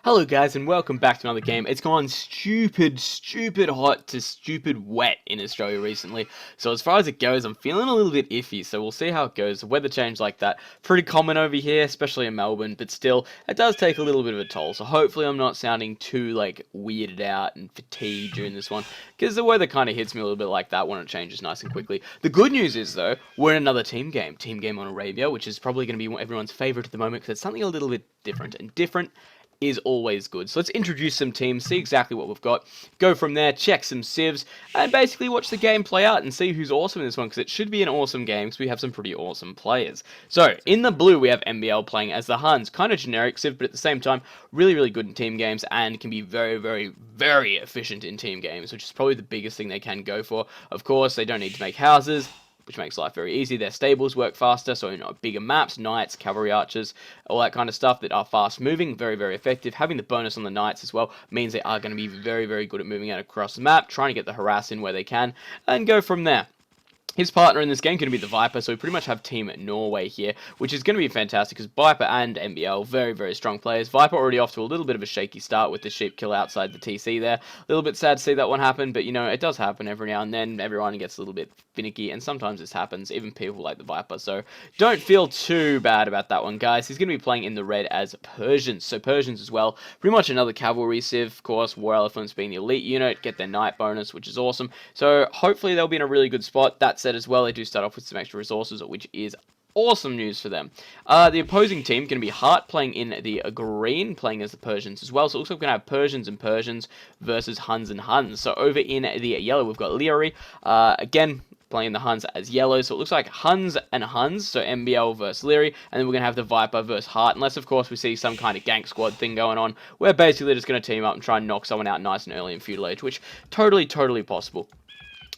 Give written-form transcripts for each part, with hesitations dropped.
Hello guys and welcome back to another game. It's gone stupid hot to stupid wet in Australia recently. So as far as it goes, I'm feeling a little bit iffy. So we'll see how it goes. The weather change like that, pretty common over here, especially in Melbourne. But still, it does take a little bit of a toll. So hopefully I'm not sounding too weirded out and fatigued during this one. Because the weather kind of hits me a little bit like that when it changes nice and quickly. The good news is though, we're in another team game. Team game on Arabia, which is probably going to be everyone's favourite at the moment because it's something a little bit different. And different is always good. So let's introduce some teams, see exactly what we've got, go from there, check some civs, and basically watch the game play out and see who's awesome in this one, because it should be an awesome game, because we have some pretty awesome players. So, in the blue, we have MBL playing as the Huns. Kind of generic civ, but at the same time, really good in team games, and can be very efficient in team games, which is probably the biggest thing they can go for. Of course, they don't need to make houses, which makes life very easy. Their stables work faster, so bigger maps, knights, cavalry archers, all that kind of stuff that are fast moving, very effective. Having the bonus on the knights as well means they are going to be very good at moving out across the map, trying to get the harass in where they can, and go from there. His partner in this game going to be TheViper, so we pretty much have Team Norway here, which is going to be fantastic because Viper and MBL, very strong players. Viper already off to a little bit of a shaky start with the sheep kill outside the TC there. A little bit sad to see that one happen, but it does happen every now and then. Everyone gets a little bit finicky, and sometimes this happens, even people like TheViper, so don't feel too bad about that one, guys. He's going to be playing in the red as Persians, so Persians as well. Pretty much another cavalry civ, of course, War Elephants being the elite unit, get their knight bonus, which is awesome. So hopefully they'll be in a really good spot. That said as well, they do start off with some extra resources, which is awesome news for them. The opposing team going to be Hearttt playing in the green, playing as the Persians as well. So it looks like we're going to have Persians and Persians versus Huns and Huns. So over in the yellow, we've got Liereyy, again, playing the Huns as yellow. So it looks like Huns and Huns, so MBL versus Liereyy, and then we're going to have the Viper versus Hearttt, unless of course we see some kind of gank squad thing going on, where basically they're just going to team up and try and knock someone out nice and early in feudal age, which totally possible.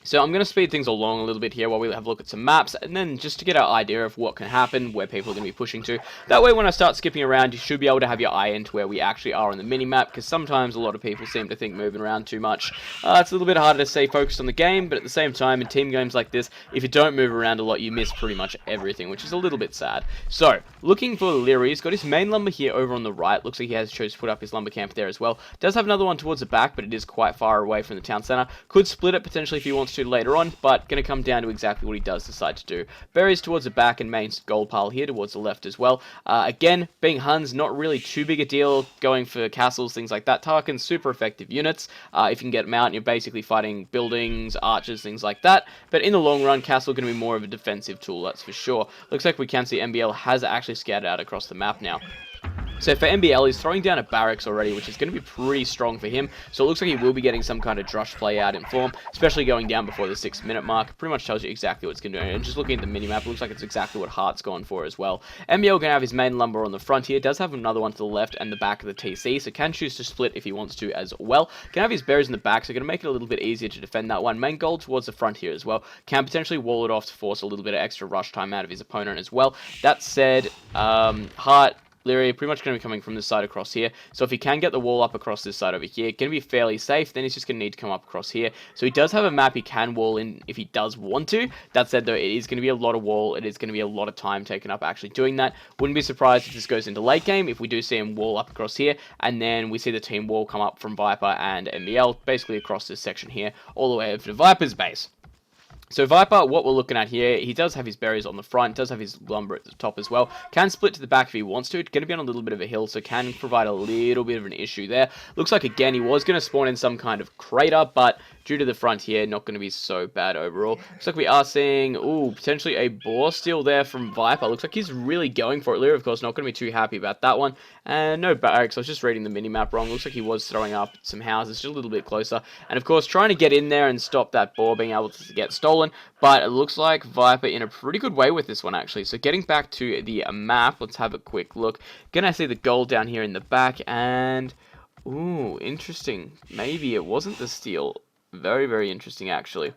So I'm going to speed things along a little bit here while we have a look at some maps, and then just to get an idea of what can happen, where people are going to be pushing to. That way when I start skipping around, you should be able to have your eye into where we actually are on the mini-map, because sometimes a lot of people seem to think moving around too much. It's a little bit harder to stay focused on the game, but at the same time, in team games like this, if you don't move around a lot, you miss pretty much everything, which is a little bit sad. So, looking for Liereyy, he's got his main lumber here over on the right. Looks like he has chosen to put up his lumber camp there as well. Does have another one towards the back, but it is quite far away from the town center. Could split it potentially if he wants to later on, but going to come down to exactly what he does decide to do. Berries towards the back and main gold pile here towards the left as well. Again, being Huns, not really too big a deal, going for castles, things like that. Tarkin's super effective units. If you can get them out, you're basically fighting buildings, archers, things like that. But in the long run, castle going to be more of a defensive tool, that's for sure. Looks like we can see MBL has actually scattered out across the map now. So for MBL, he's throwing down a barracks already, which is going to be pretty strong for him. So it looks like he will be getting some kind of drush play out in form, especially going down before the 6-minute mark. Pretty much tells you exactly what it's going to do. And just looking at the minimap, it looks like it's exactly what Heartt's gone for as well. MBL going to have his main lumber on the front here. Does have another one to the left and the back of the TC, so can choose to split if he wants to as well. Can have his berries in the back, so going to make it a little bit easier to defend that one. Main gold towards the front here as well. Can potentially wall it off to force a little bit of extra rush time out of his opponent as well. That said, Hearttt, Liereyy pretty much going to be coming from this side across here. So if he can get the wall up across this side over here, going to be fairly safe. Then he's just going to need to come up across here. So he does have a map he can wall in if he does want to. That said, though, it is going to be a lot of wall. It is going to be a lot of time taken up actually doing that. Wouldn't be surprised if this goes into late game, if we do see him wall up across here. And then we see the team wall come up from Viper and MBL, basically across this section here, all the way over to Viper's base. So Viper, what we're looking at here, he does have his berries on the front, does have his lumber at the top as well. Can split to the back if he wants to. It's going to be on a little bit of a hill, so can provide a little bit of an issue there. Looks like, again, he was going to spawn in some kind of crater, but due to the front here, not going to be so bad overall. Looks like we are seeing, potentially a boar steal there from Viper. Looks like he's really going for it. Liereyy, of course, not going to be too happy about that one. And no barracks. I was just reading the minimap wrong. Looks like he was throwing up some houses just a little bit closer. And, of course, trying to get in there and stop that boar being able to get stolen. But it looks like Viper in a pretty good way with this one, actually. So getting back to the map, let's have a quick look. Gonna see the gold down here in the back. And, interesting. Maybe it wasn't the steal. Very interesting, actually.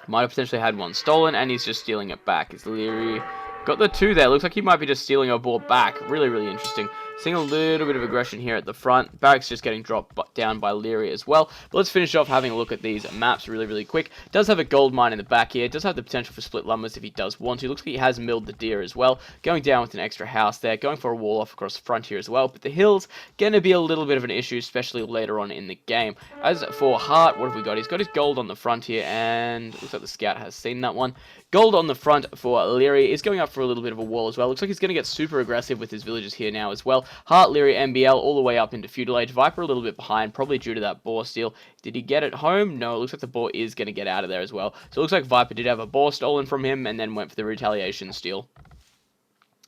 Might have potentially had one stolen, and he's just stealing it back. Is Liereyy got the 2 there? Looks like he might be just stealing a boar back. Really interesting. Seeing a little bit of aggression here at the front. Barracks just getting dropped down by Liereyy as well. But let's finish off having a look at these maps really quick. Does have a gold mine in the back here. Does have the potential for split lumbers if he does want to. Looks like he has milled the deer as well. Going down with an extra house there. Going for a wall off across the front here as well. But the hills going to be a little bit of an issue, especially later on in the game. As for Hearttt, what have we got? He's got his gold on the front here, and looks like the scout has seen that one. Gold on the front for Liereyy is going up for a little bit of a wall as well. Looks like he's going to get super aggressive with his villagers here now as well. Hearttt, Liereyy, MBL all the way up into Feudal Age. Viper a little bit behind, probably due to that boar steal. Did he get it home? No, it looks like the boar is going to get out of there as well. So it looks like Viper did have a boar stolen from him and then went for the retaliation steal.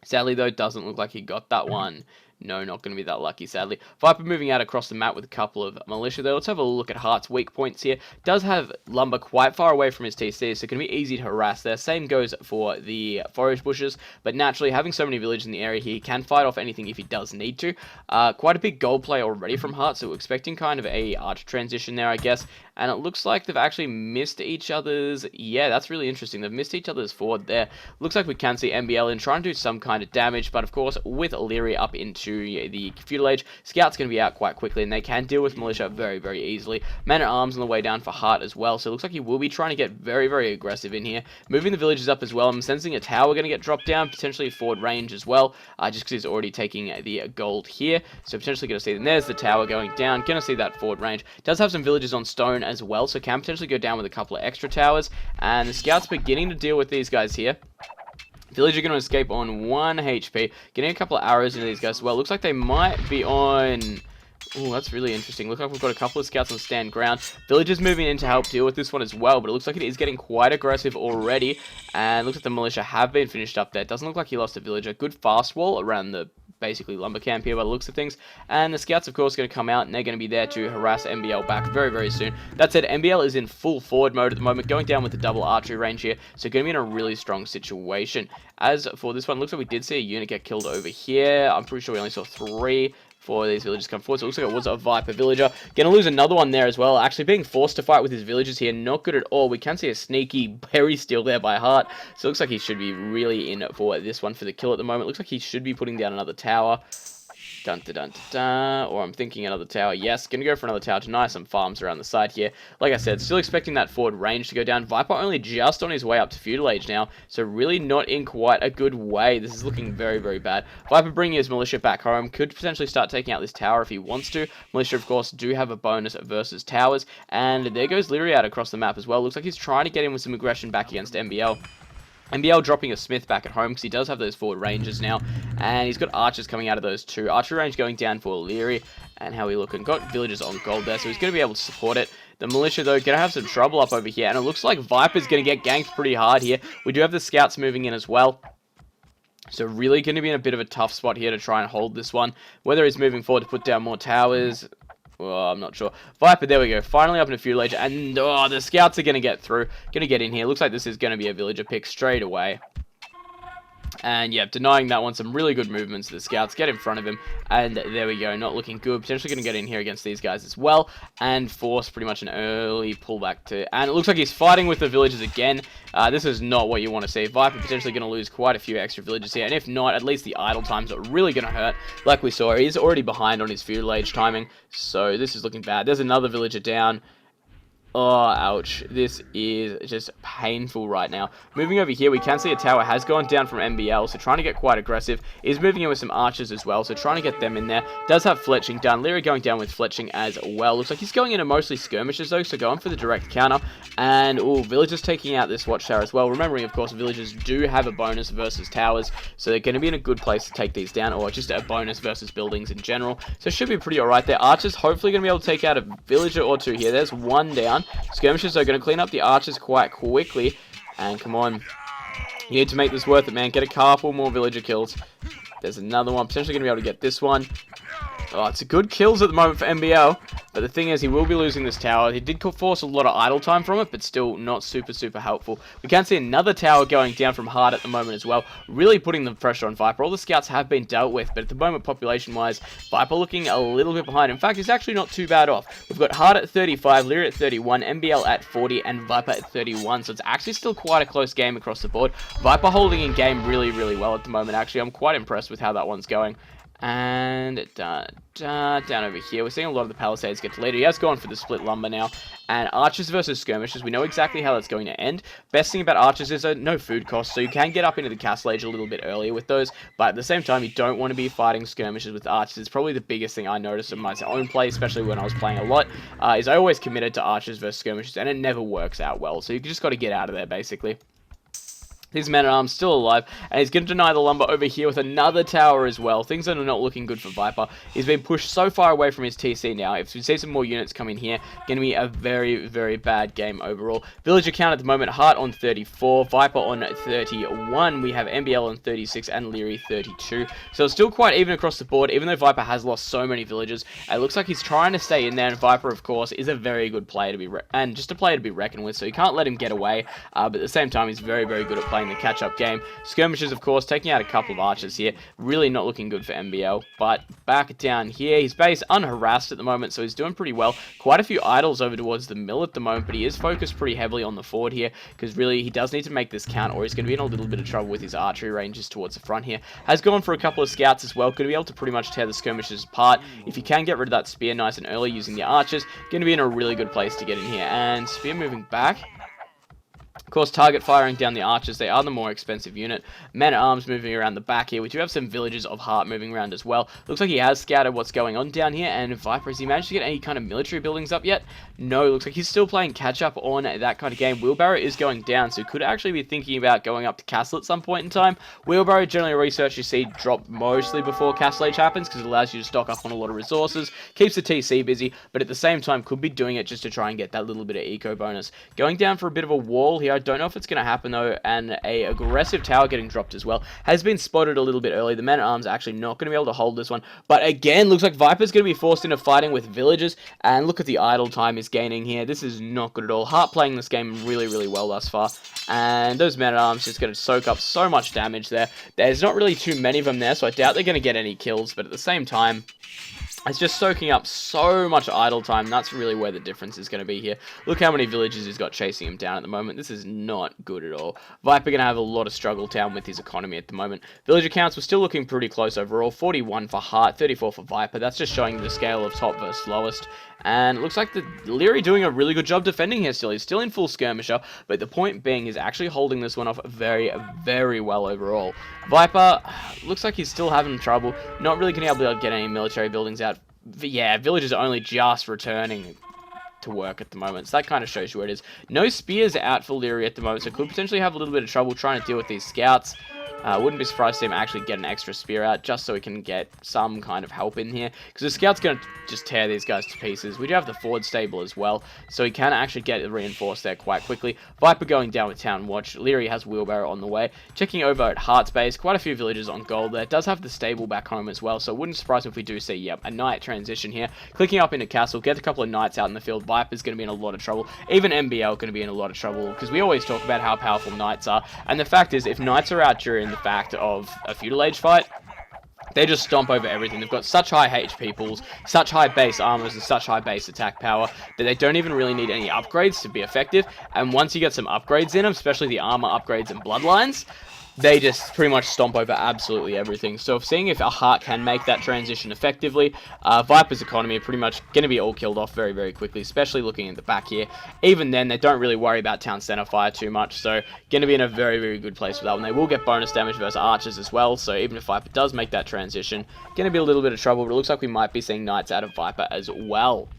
Sadly, though, it doesn't look like he got that one. No, not going to be that lucky, sadly. Viper moving out across the map with a couple of militia, though. Let's have a look at Heartt's weak points here. Does have lumber quite far away from his TC, so it can be easy to harass there. Same goes for the forage bushes, but naturally, having so many villages in the area here, he can fight off anything if he does need to. Quite a big gold play already from Hearttt, so we're expecting kind of a archer transition there, I guess. And it looks like they've actually missed each other's... Yeah, that's really interesting. They've missed each other's forward there. Looks like we can see MBL in trying to do some kind of damage, but of course, with Liereyy up into the Feudal Age, Scout's going to be out quite quickly, and they can deal with militia very easily. Man-at-Arms on the way down for Hearttt as well, so it looks like he will be trying to get very aggressive in here. Moving the villages up as well. I'm sensing a tower going to get dropped down, potentially forward range as well, just because he's already taking the gold here. So potentially going to see, and there's the tower going down. Going to see that forward range. Does have some villages on stone as well, so can potentially go down with a couple of extra towers. And the Scout's beginning to deal with these guys here. Villager going to escape on 1 HP. Getting a couple of arrows into these guys as well. Looks like they might be on... Oh, that's really interesting. Looks like we've got a couple of scouts on stand ground. Villagers moving in to help deal with this one as well, but it looks like it is getting quite aggressive already. And looks like the militia have been finished up there. Doesn't look like he lost a villager. Good fast wall around the basically lumber camp here by the looks of things. And the scouts, of course, going to come out, and they're going to be there to harass MBL back very soon. That said, MBL is in full forward mode at the moment, going down with the double archery range here, so going to be in a really strong situation. As for this one, looks like we did see a unit get killed over here. I'm pretty sure we only saw 3 for these villagers come forward, so it looks like it was a Viper villager. Gonna lose another one there as well, actually being forced to fight with his villagers here, not good at all. We can see a sneaky berry steal there by Hearttt, so it looks like he should be really in for this one for the kill at the moment. Looks like he should be putting down another tower. Dun, dun, dun, dun, dun. Or I'm thinking another tower. Yes, gonna go for another tower to nice some farms around the side here. Like I said, still expecting that forward range to go down. Viper only just on his way up to Feudal Age now, so really not in quite a good way. This is looking very bad. Viper bringing his militia back home. Could potentially start taking out this tower if he wants to. Militia, of course, do have a bonus versus towers. And there goes Liereyy out across the map as well. Looks like he's trying to get in with some aggression back against MBL. MBL dropping a smith back at home because he does have those forward ranges now, and he's got archers coming out of those too. Archery range going down for Liereyy, and how we looking? Got villagers on gold there, so he's going to be able to support it. The militia, though, going to have some trouble up over here, and it looks like Viper's going to get ganked pretty hard here. We do have the scouts moving in as well. So really going to be in a bit of a tough spot here to try and hold this one. Whether he's moving forward to put down more towers... Well, I'm not sure. Viper, there we go. Finally up in a Feudal Age. And, oh, the scouts are going to get through. Going to get in here. Looks like this is going to be a villager pick straight away. And, yeah, denying that one. Some really good movements. The scouts get in front of him. And there we go. Not looking good. Potentially going to get in here against these guys as well. And force pretty much an early pullback to... And it looks like he's fighting with the villagers again. This is not what you want to see. Viper potentially going to lose quite a few extra villagers here. And if not, at least the idle times are really going to hurt. Like we saw, he's already behind on his Feudal Age timing. So this is looking bad. There's another villager down. Oh, ouch. This is just painful right now. Moving over here, we can see a tower has gone down from MBL, so trying to get quite aggressive. Is moving in with some archers as well, so trying to get them in there. Does have fletching done. Liereyy going down with fletching as well. Looks like he's going into mostly skirmishes though, so going for the direct counter. And, oh, villagers taking out this watchtower as well. Remembering, of course, villagers do have a bonus versus towers, so they're going to be in a good place to take these down, or just a bonus versus buildings in general. So it should be pretty alright there. Archers hopefully going to be able to take out a villager or two here. There's one down. Skirmishes are going to clean up the archers quite quickly. And come on. You need to make this worth it, man. Get a couple more villager kills. There's another one. Potentially going to be able to get this one. Oh, it's a good kills at the moment for MBL. But the thing is, he will be losing this tower. He did force a lot of idle time from it, but still not super helpful. We can see another tower going down from Hearttt at the moment as well. Really putting the pressure on Viper. All the scouts have been dealt with, but at the moment, population-wise, Viper looking a little bit behind. In fact, he's actually not too bad off. We've got Hearttt at 35, Liereyy at 31, MBL at 40, and Viper at 31. So it's actually still quite a close game across the board. Viper holding in game really well at the moment. Actually, I'm quite impressed with how that one's going. And down over here, we're seeing a lot of the palisades get deleted. He has gone for the split lumber now. And archers versus skirmishers, we know exactly how that's going to end. Best thing about archers is no food cost, so you can get up into the castle age a little bit earlier with those. But at the same time, you don't want to be fighting skirmishers with archers. It's probably the biggest thing I noticed in my own play, especially when I was playing a lot, is I always committed to archers versus skirmishers, and it never works out well. So you just got to get out of there, basically. His man-at-arms still alive, and he's going to deny the lumber over here with another tower as well. Things are not looking good for Viper. He's been pushed so far away from his TC now. If we see some more units come in here, going to be a very, very bad game overall. Villager count at the moment, Hearttt on 34, Viper on 31. We have MBL on 36 and Liereyy 32. So it's still quite even across the board, even though Viper has lost so many villagers. It looks like he's trying to stay in there, and Viper, of course, is a very good player to be just a player to be reckoned with, so you can't let him get away. But at the same time, he's very, very good at playing the catch-up game. Skirmishers, of course, taking out a couple of archers here. Really not looking good for MBL. But back down here, his base unharassed at the moment, so he's doing pretty well. Quite a few idols over towards the mill at the moment, but he is focused pretty heavily on the forward here, because really he does need to make this count, or he's going to be in a little bit of trouble with his archery ranges towards the front here. Has gone for a couple of scouts as well. Going to be able to pretty much tear the skirmishers apart. If you can get rid of that spear nice and early using the archers, going to be in a really good place to get in here. And spear moving back. Of course, target firing down the archers. They are the more expensive unit. Men-at-arms moving around the back here. We do have some villagers of Hearttt moving around as well. Looks like he has scouted what's going on down here. And Viper, has he managed to get any kind of military buildings up yet? No, looks like he's still playing catch-up on that kind of game. Wheelbarrow is going down, so could actually be thinking about going up to Castle at some point in time. Wheelbarrow, generally research you see drop mostly before Castle Age happens, because it allows you to stock up on a lot of resources. Keeps the TC busy, but at the same time could be doing it just to try and get that little bit of eco bonus. Going down for a bit of a wall here. I don't know if it's going to happen though, and a aggressive tower getting dropped as well. Has been spotted a little bit early. The men-at-arms are actually not going to be able to hold this one, but again, looks like Viper's going to be forced into fighting with villagers, and look at the idle time he's gaining here. This is not good at all. Hearttt playing this game really, really well thus far, and those men-at-arms just going to soak up so much damage there. There's not really too many of them there, so I doubt they're going to get any kills, but at the same time, it's just soaking up so much idle time. That's really where the difference is going to be here. Look how many villagers he's got chasing him down at the moment. This is not good at all. Viper going to have a lot of struggle down with his economy at the moment. Villager counts were still looking pretty close overall. 41 for Hearttt, 34 for Viper. That's just showing the scale of top versus lowest. And it looks like the Liereyy doing a really good job defending here still. He's still in full skirmisher, but the point being is actually holding this one off very, very well overall. Viper, looks like he's still having trouble. Not really going to be able to get any military buildings out. Yeah, villagers are only just returning to work at the moment, so that kind of shows you where it is. No spears out for Liereyy at the moment, so could potentially have a little bit of trouble trying to deal with these scouts. Wouldn't be surprised to see him actually get an extra spear out, just so he can get some kind of help in here, because the scout's going to just tear these guys to pieces. We do have the forward stable as well, so he can actually get reinforced there quite quickly. Viper going down with Town Watch. Liereyy has Wheelbarrow on the way. Checking over at Heartt's base, quite a few villagers on gold there. Does have the stable back home as well, so it wouldn't surprise me if we do see, yep, a knight transition here. Clicking up into castle, get a couple of knights out in the field. Viper's going to be in a lot of trouble. Even MBL going to be in a lot of trouble, because we always talk about how powerful knights are, and the fact is, if knights are out during the fact of a feudal age fight, they just stomp over everything. They've got such high HP pools, such high base armors, and such high base attack power that they don't even really need any upgrades to be effective. And once you get some upgrades in them, especially the armor upgrades and bloodlines, they just pretty much stomp over absolutely everything. So seeing if a Hearttt can make that transition effectively, Viper's economy are pretty much going to be all killed off very, very quickly, especially looking at the back here. Even then, they don't really worry about town center fire too much, so going to be in a very, very good place for that one. They will get bonus damage versus archers as well, so even if Viper does make that transition, going to be a little bit of trouble, but it looks like we might be seeing knights out of Viper as well.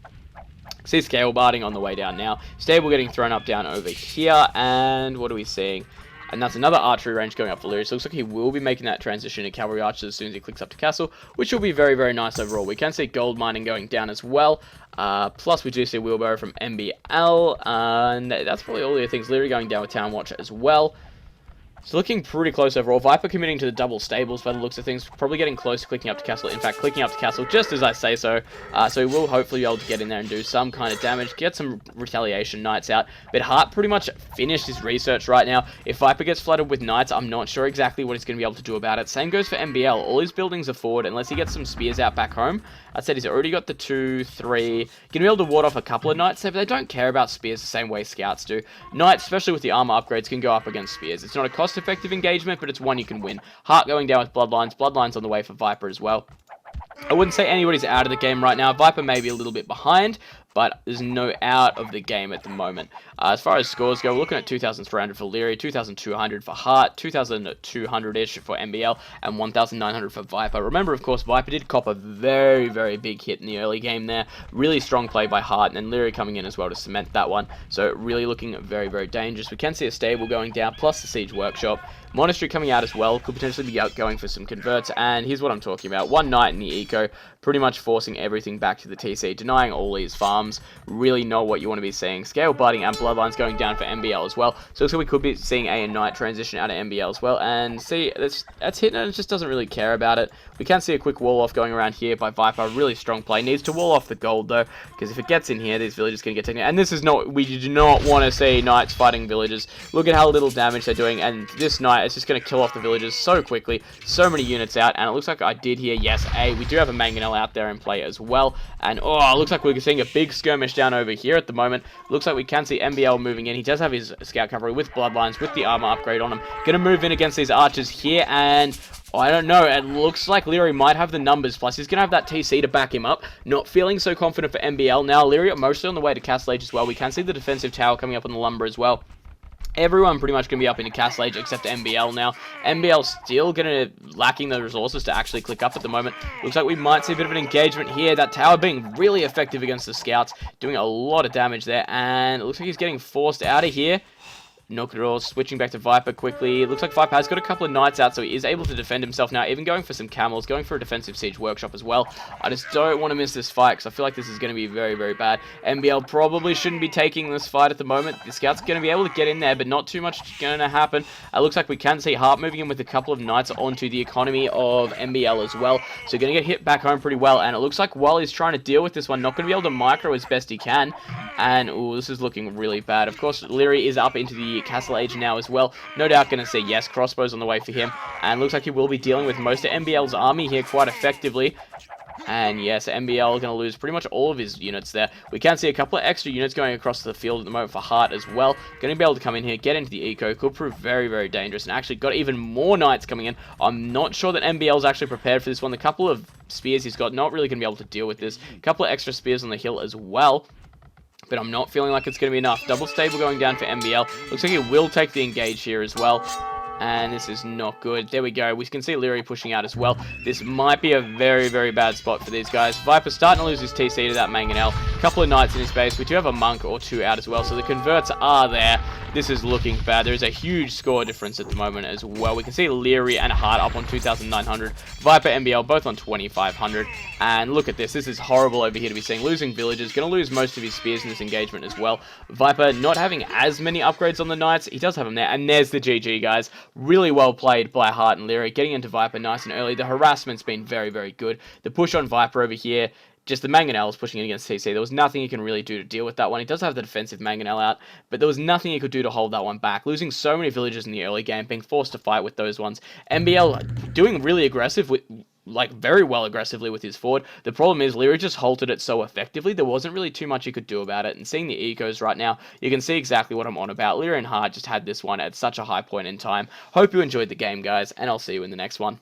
See scale barding on the way down now. Stable getting thrown up down over here, and what are we seeing? And that's another archery range going up for Liereyy. So it looks like he will be making that transition to cavalry archers as soon as he clicks up to castle, which will be very, very nice overall. We can see gold mining going down as well. Plus, we do see Wheelbarrow from MBL. And that's probably all the things. Liereyy going down with Town Watch as well. So looking pretty close overall. Viper committing to the double stables by the looks of things. Probably getting close to clicking up to castle. In fact, clicking up to castle just as I say so. So he will hopefully be able to get in there and do some kind of damage. Get some retaliation knights out. But Hearttt pretty much finished his research right now. If Viper gets flooded with knights, I'm not sure exactly what he's going to be able to do about it. Same goes for MBL. All his buildings are forward unless he gets some spears out back home. I said he's already got the 2, 3. Going to be able to ward off a couple of knights there, but they don't care about spears the same way scouts do. Knights, especially with the armor upgrades, can go up against spears. It's not a cost-effective engagement, but it's one you can win. Hearttt going down with bloodlines. Bloodlines on the way for Viper as well. I wouldn't say anybody's out of the game right now. Viper may be a little bit behind, but there's no out of the game at the moment. As far as scores go, we're looking at 2,300 for Liereyy, 2,200 for Hearttt, 2,200-ish for MBL, and 1,900 for Viper. Remember, of course, Viper did cop a very, very big hit in the early game there. Really strong play by Hearttt, and then Liereyy coming in as well to cement that one. So really looking very, very dangerous. We can see a stable going down, plus the Siege Workshop. Monastery coming out as well, could potentially be out going for some converts, and here's what I'm talking about. One Knight in the eco, pretty much forcing everything back to the TC, denying all these farms, really not what you want to be seeing. Scale Biting and Bloodlines going down for MBL as well, so we could be seeing A and Knight transition out of MBL as well, and see, that's hit, and it just doesn't really care about it. We can see a quick wall off going around here by Viper, really strong play, needs to wall off the gold though, because if it gets in here, these villagers can get taken, and this is not, we do not want to see Knights fighting villagers. Look at how little damage they're doing, and this Knight is just going to kill off the villagers so quickly, so many units out, and it looks like I did hear, yes, we do have a mangonel out there in play as well, and oh, it looks like we're seeing a big skirmish down over here at the moment. Looks like we can see MBL moving in. He does have his scout cavalry with bloodlines, with the armor upgrade on him. Gonna move in against these archers here, and I don't know, it looks like Liereyy might have the numbers, plus he's going to have that TC to back him up. Not feeling so confident for MBL. Now, Liereyy mostly on the way to Castle Age as well. We can see the defensive tower coming up on the lumber as well. Everyone pretty much going to be up into Castle Age except MBL now. MBL still lacking the resources to actually click up at the moment. Looks like we might see a bit of an engagement here. That tower being really effective against the scouts, doing a lot of damage there, and it looks like he's getting forced out of here. Knock it all, switching back to Viper quickly. It looks like Viper has got a couple of Knights out, so he is able to defend himself now, even going for some camels, going for a defensive Siege Workshop as well. I just don't want to miss this fight, because I feel like this is going to be very, very bad. MBL probably shouldn't be taking this fight at the moment. The Scouts are going to be able to get in there, but not too much going to happen. It looks like we can see Hearttt moving in with a couple of Knights onto the economy of MBL as well, so going to get hit back home pretty well, and it looks like while he's trying to deal with this one, not going to be able to micro as best he can, and ooh, this is looking really bad. Of course, Liereyy is up into the Castle Age now as well. No doubt going to say yes. Crossbows on the way for him. And looks like he will be dealing with most of MBL's army here quite effectively. And yes, MBL going to lose pretty much all of his units there. We can see a couple of extra units going across the field at the moment for Hearttt as well. Going to be able to come in here, get into the eco. Could prove very, very dangerous. And actually got even more Knights coming in. I'm not sure that MBL's actually prepared for this one. The couple of spears he's got, not really going to be able to deal with this. A couple of extra spears on the hill as well. But I'm not feeling like it's going to be enough. Double stable going down for MBL. Looks like he will take the engage here as well. And this is not good. There we go. We can see Liereyy pushing out as well. This might be a very, very bad spot for these guys. Viper's starting to lose his TC to that mangonel. Couple of Knights in his base. We do have a monk or two out as well. So the converts are there. This is looking bad. There is a huge score difference at the moment as well. We can see Liereyy and Hearttt up on 2,900. Viper, MBL both on 2,500. And look at this. This is horrible over here to be seeing. Losing villagers. Going to lose most of his spears in this engagement as well. Viper not having as many upgrades on the Knights. He does have them there. And there's the GG, guys. Really well played by Hearttt and Liereyy. Getting into Viper nice and early. The harassment's been very, very good. The push on Viper over here. Just the mangonels pushing in against TC. There was nothing he can really do to deal with that one. He does have the defensive mangonel out, but there was nothing he could do to hold that one back. Losing so many villagers in the early game, being forced to fight with those ones. MBL doing really aggressive with, like, very well aggressively with his forward. The problem is Liereyy just halted it so effectively, there wasn't really too much he could do about it. And seeing the ecos right now, you can see exactly what I'm on about. Liereyy and Hearttt just had this one at such a high point in time. Hope you enjoyed the game, guys, and I'll see you in the next one.